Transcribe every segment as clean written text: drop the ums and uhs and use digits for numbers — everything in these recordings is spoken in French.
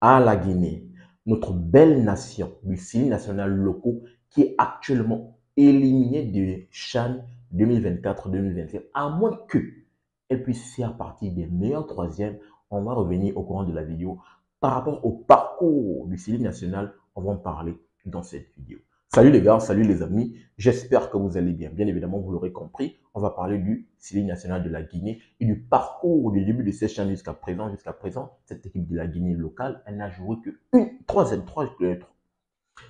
à la Guinée, notre belle nation du Sili national locaux qui est actuellement éliminée de CHAN 2024-2025, à moins qu'elle puisse faire partie des meilleurs troisièmes. On va revenir au courant de la vidéo. Par rapport au parcours du Sili national, on va en parler dans cette vidéo. Salut les gars, salut les amis, j'espère que vous allez bien. Bien évidemment, vous l'aurez compris, on va parler du Sili national de la Guinée et du parcours du début de cette chaîne jusqu'à présent. Jusqu'à présent, cette équipe de la Guinée locale, elle n'a joué que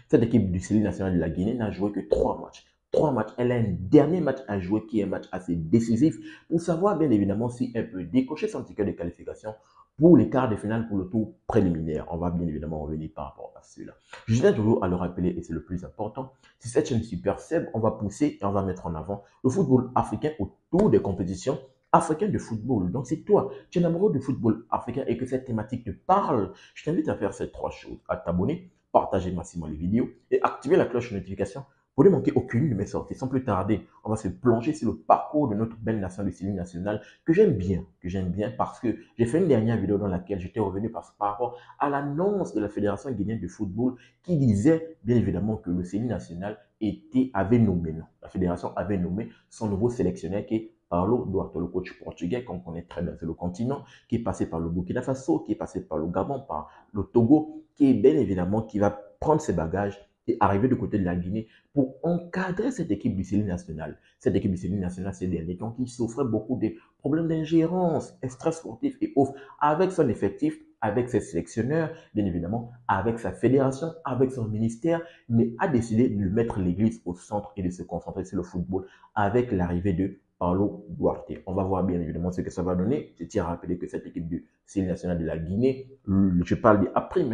cette équipe du Sili national de la Guinée n'a joué que 3 matchs. 3 matchs. Elle a un dernier match à jouer qui est un match assez décisif pour savoir bien évidemment si elle peut décocher son ticket de qualification pour les quarts de finale pour le tour préliminaire. On va bien évidemment revenir par rapport à cela. Je tiens toujours à le rappeler et c'est le plus important. Si cette chaîne Super Seb, on va pousser et on va mettre en avant le football africain autour des compétitions africaines de football. Donc si toi, tu es amoureux du football africain et que cette thématique te parle, je t'invite à faire ces 3 choses. À t'abonner, partager massivement les vidéos et activer la cloche de notification pour ne manquer aucune de mes sorties. Sans plus tarder, on va se plonger sur le parcours de notre belle nation de Sili national que j'aime bien parce que j'ai fait une dernière vidéo dans laquelle j'étais revenu par rapport à l'annonce de la Fédération guinéenne de football qui disait bien évidemment que le Sili national avait nommé, non, la fédération avait nommé son nouveau sélectionneur qui est Paulo Duarte, le coach portugais qu'on connaît très bien sur le continent, qui est passé par le Burkina Faso, qui est passé par le Gabon, par le Togo, qui est bien évidemment qui va prendre ses bagages et arriver du côté de la Guinée pour encadrer cette équipe du Sili national. Cette équipe du Sili national, ces derniers temps, qui souffrait beaucoup de problèmes d'ingérence extra-sportifs et autres, avec son effectif, avec ses sélectionneurs, bien évidemment, avec sa fédération, avec son ministère, mais a décidé de mettre l'église au centre et de se concentrer sur le football avec l'arrivée de Paulo Duarte. On va voir bien évidemment ce que ça va donner. Je tiens à rappeler que cette équipe du Sili national de la Guinée, je parle des après,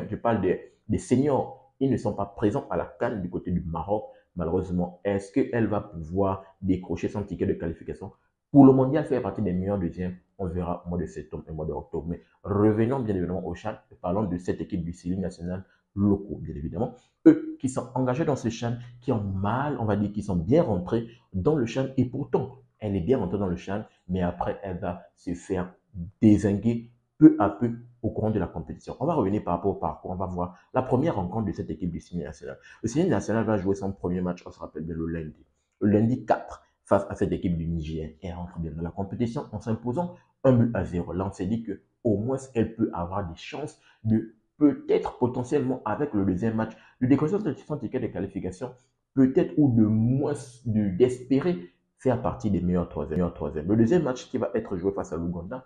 je parle des seniors, ils ne sont pas présents à la CAN du côté du Maroc. Malheureusement, est-ce qu'elle va pouvoir décrocher son ticket de qualification pour le mondial, faire partie des meilleurs deuxièmes? On verra au mois de septembre et au mois d'octobre. Mais revenons bien évidemment au CHAN et parlons de cette équipe du Sili national locaux, bien évidemment. Eux qui sont engagés dans ce CHAN, qui ont mal, on va dire, qui sont bien rentrés dans le CHAN et pourtant, elle est bien rentrée dans le CHAN, mais après, elle va se faire dézinguer peu à peu au courant de la compétition. On va revenir par rapport au parcours. On va voir la première rencontre de cette équipe du Sili national. Le Sili national va jouer son premier match, on se rappelle bien, le lundi. Le lundi 4, face à cette équipe du Niger. Elle rentre bien dans la compétition en s'imposant 1-0. Là, on s'est dit qu'au moins, elle peut avoir des chances de peut-être potentiellement avec le deuxième match, de décrocher son ticket de qualification, peut-être ou de moins d'espérer faire partie des meilleurs troisièmes. Le deuxième match qui va être joué face à l'Ouganda,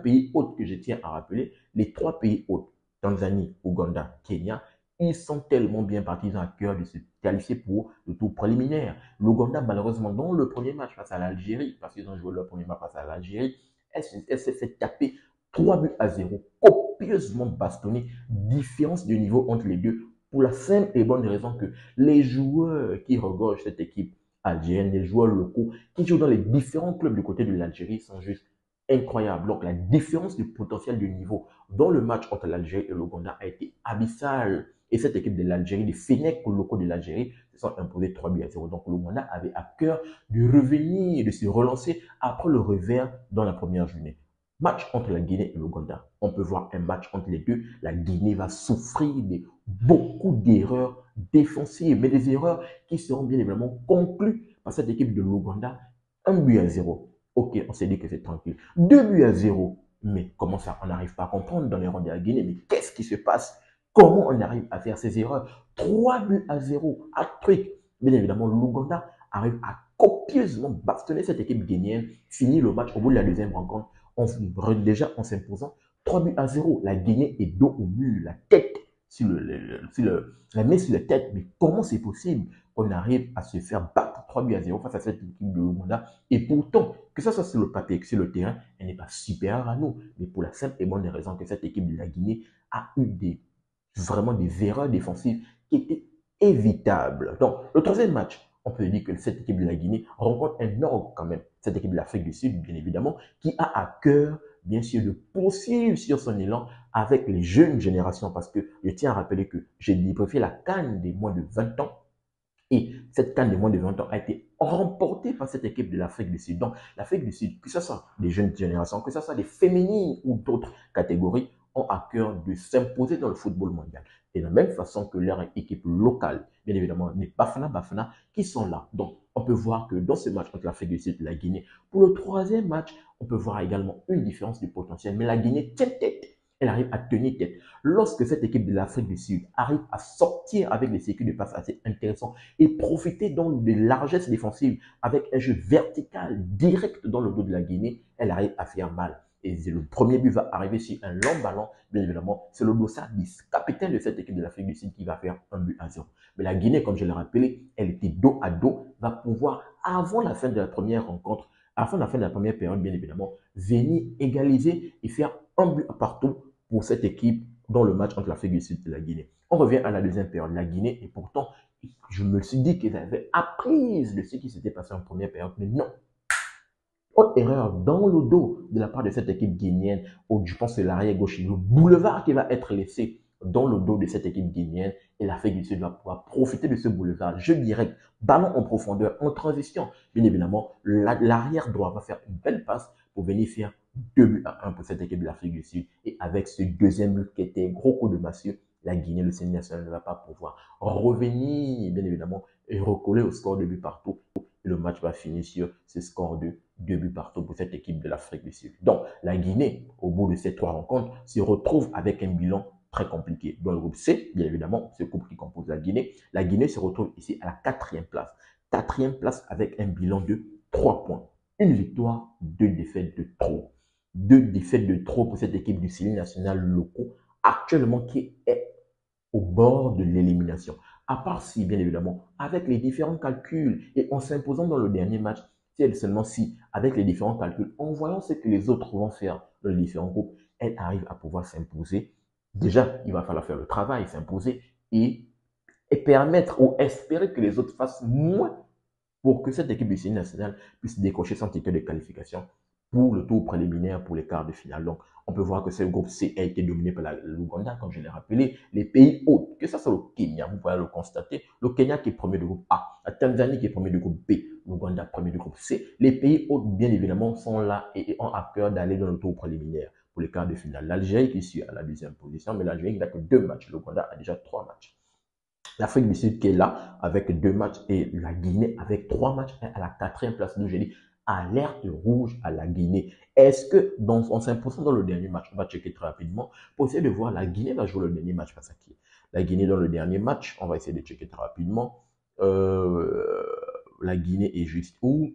pays hôte que je tiens à rappeler, les 3 pays hôtes, Tanzanie, Ouganda, Kenya, ils sont tellement bien partis, ils ont à cœur de se qualifier pour le tour préliminaire. L'Ouganda, malheureusement, dans le premier match face à l'Algérie, parce qu'ils ont joué leur premier match face à l'Algérie, elle s'est fait taper 3-0, copieusement bastonné, différence de niveau entre les deux, pour la simple et bonne raison que les joueurs qui regorgent cette équipe algérienne, les joueurs locaux qui jouent dans les différents clubs du côté de l'Algérie sont juste incroyables. Donc la différence de potentiel de niveau dans le match entre l'Algérie et l'Ouganda a été abyssale. Et cette équipe de l'Algérie, les Fennecs locaux de l'Algérie, se sont imposés 3-0. Donc l'Ouganda avait à cœur de revenir, de se relancer après le revers dans la première journée. Match entre la Guinée et l'Ouganda. On peut voir un match entre les deux. La Guinée va souffrir de beaucoup d'erreurs défensives, mais des erreurs qui seront bien évidemment conclues par cette équipe de l'Ouganda. 1-0. Ok, on s'est dit que c'est tranquille. 2-0. Mais comment ça, on n'arrive pas à comprendre dans les rangs de la Guinée? Mais qu'est-ce qui se passe? Comment on arrive à faire ces erreurs? 3-0. Hat-trick. Bien évidemment, l'Ouganda arrive à copieusement bastonner cette équipe guinéenne, finit le match au bout de la deuxième rencontre déjà en s'imposant 3-0. La Guinée est dos au mur, la tête la main sur la tête. Mais comment c'est possible qu'on arrive à se faire battre 3-0 face à cette équipe de l'Ouganda? Et pourtant, que ce soit sur le papier que sur le terrain, elle n'est pas supérieure à nous. Mais pour la simple et bonne raison que cette équipe de la Guinée a eu vraiment des erreurs défensives qui étaient évitables. Donc, le troisième match, on peut dire que cette équipe de la Guinée rencontre un ordre quand même. Cette équipe de l'Afrique du Sud, bien évidemment, qui a à cœur, bien sûr, de poursuivre sur son élan avec les jeunes générations. Parce que je tiens à rappeler que j'ai débriefé la CAN des moins de 20 ans. Et cette CAN des moins de 20 ans a été remportée par cette équipe de l'Afrique du Sud. Donc, l'Afrique du Sud, que ce soit des jeunes générations, que ce soit des féminines ou d'autres catégories, ont à cœur de s'imposer dans le football mondial. Et de la même façon que leur équipe locale, bien évidemment, les Bafana Bafana, qui sont là. Donc, on peut voir que dans ce match entre l'Afrique du Sud et la Guinée, pour le troisième match, on peut voir également une différence de potentiel. Mais la Guinée tient tête. Elle arrive à tenir tête. Lorsque cette équipe de l'Afrique du Sud arrive à sortir avec des circuits de passe assez intéressants et profiter donc des largesses défensives avec un jeu vertical direct dans le dos de la Guinée, elle arrive à faire mal. Et le premier but va arriver sur un long ballon, bien évidemment. C'est le Dossardis, capitaine de cette équipe de l'Afrique du Sud, qui va faire un but à 0. Mais la Guinée, comme je l'ai rappelé, elle était dos à dos, va pouvoir, avant la fin de la première rencontre, avant la fin de la première période, bien évidemment, venir égaliser et faire un but partout pour cette équipe dans le match entre l'Afrique du Sud et la Guinée. On revient à la deuxième période. La Guinée, et pourtant, je me suis dit qu'ils avaient appris de ce qui s'était passé en première période, mais non. Autre erreur dans le dos de la part de cette équipe guinéenne, où je pense que c'est l'arrière gauche, le boulevard qui va être laissé dans le dos de cette équipe guinéenne, et l'Afrique du Sud va pouvoir profiter de ce boulevard. Jeu direct, ballon en profondeur, en transition. Bien évidemment, l'arrière droit va faire une belle passe pour venir faire 2 buts à 1 pour cette équipe de l'Afrique du Sud. Et avec ce deuxième but qui était un gros coup de massue, la Guinée, le Sénégal national ne va pas pouvoir revenir, bien évidemment, et recoller au score de but partout. Et le match va finir sur ce score de 2 buts partout pour cette équipe de l'Afrique du Sud. Donc, la Guinée, au bout de ces 3 rencontres, se retrouve avec un bilan très compliqué. Dans le groupe C, bien évidemment, ce groupe qui compose la Guinée se retrouve ici à la 4e place. 4e place avec un bilan de 3 points. Une victoire, 2 défaites de trop. 2 défaites de trop pour cette équipe du Sénégal national locaux, actuellement qui est au bord de l'élimination. À part si, bien évidemment, avec les différents calculs et en s'imposant dans le dernier match, si seulement si, avec les différents calculs, en voyant ce que les autres vont faire dans les différents groupes, elle arrive à pouvoir s'imposer. Déjà, il va falloir faire le travail, s'imposer et permettre ou espérer que les autres fassent moins pour que cette équipe du Sénégal national puisse décrocher son ticket de qualification pour le tour préliminaire pour les quarts de finale. Donc, on peut voir que ce groupe C a été dominé par l'Ouganda, comme je l'ai rappelé, les pays hauts, que ce soit le Kenya, vous pouvez le constater, le Kenya qui est premier du groupe A, la Tanzanie qui est premier du groupe B, l'Ouganda premier du groupe C. Les pays hauts, bien évidemment, sont là et ont à cœur d'aller dans le tour préliminaire pour les quarts de finale. L'Algérie qui suit à la 2e position, mais l'Algérie n'a que 2 matchs, l'Ouganda a déjà 3 matchs. L'Afrique du Sud qui est là avec 2 matchs et la Guinée avec 3 matchs à la 4e place. Donc, j'ai dit alerte rouge à la Guinée. Est-ce que, en s'imposant dans le dernier match, on va checker très rapidement pour essayer de voir la Guinée va jouer le dernier match face à qui? La Guinée dans le dernier match, on va essayer de checker très rapidement. La Guinée est juste où?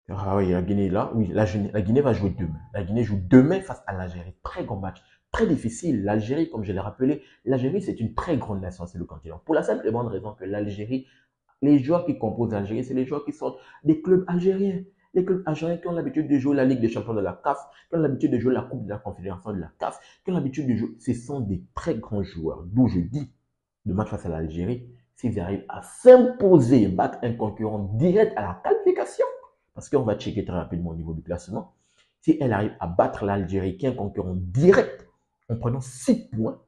Ah oui, la Guinée est là. Oui, la Guinée va jouer demain. La Guinée joue demain face à l'Algérie. Très grand match, très difficile. L'Algérie, comme je l'ai rappelé, l'Algérie, c'est une très grande nation sur le continent. Pour la simple et bonne raison que l'Algérie, les joueurs qui composent l'Algérie, c'est les joueurs qui sortent des clubs algériens. Les clubs algériens qui ont l'habitude de jouer la Ligue des champions de la CAF, qui ont l'habitude de jouer la Coupe de la Confédération de la CAF, qui ont l'habitude de jouer. Ce sont des très grands joueurs. D'où je dis, le match face à l'Algérie, s'ils arrivent à s'imposer, battre un concurrent direct à la qualification, parce qu'on va checker très rapidement au niveau du classement, si elle arrive à battre l'Algérie, qui est un concurrent direct, en prenant 6 points,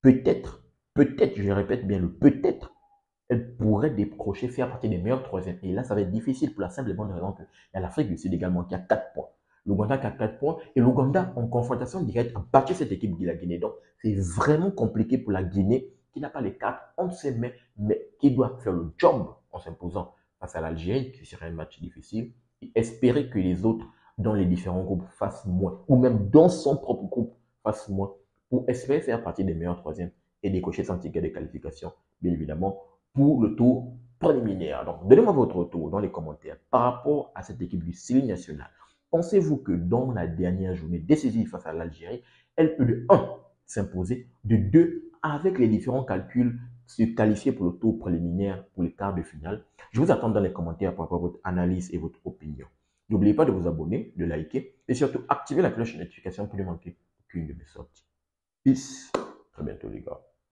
peut-être, je répète bien le peut-être, elle pourrait décrocher, faire partie des meilleurs troisièmes. Et là, ça va être difficile pour la simple et bonne raison qu'il y a l'Afrique du Sud également qui a 4 points. L'Ouganda qui a 4 points. Et l'Ouganda, en confrontation directe, a battu cette équipe de la Guinée. Donc, c'est vraiment compliqué pour la Guinée qui n'a pas les cartes entre ses mains, mais qui doit faire le job en s'imposant face à l'Algérie, qui serait un match difficile, et espérer que les autres, dans les différents groupes, fassent moins, ou même dans son propre groupe, fassent moins, pour espérer faire partie des meilleurs troisièmes et décocher son ticket de qualification, bien évidemment, pour le tour préliminaire. Donc, donnez-moi votre retour dans les commentaires par rapport à cette équipe du Sénégal national. Pensez-vous que dans la dernière journée décisive face à l'Algérie, elle peut de 1 s'imposer, de 2 avec les différents calculs se qualifier pour le tour préliminaire pour les quarts de finale? Je vous attends dans les commentaires par rapport à votre analyse et votre opinion. N'oubliez pas de vous abonner, de liker et surtout activer la cloche de notification pour ne manquer aucune de mes sorties. Peace. À bientôt les gars.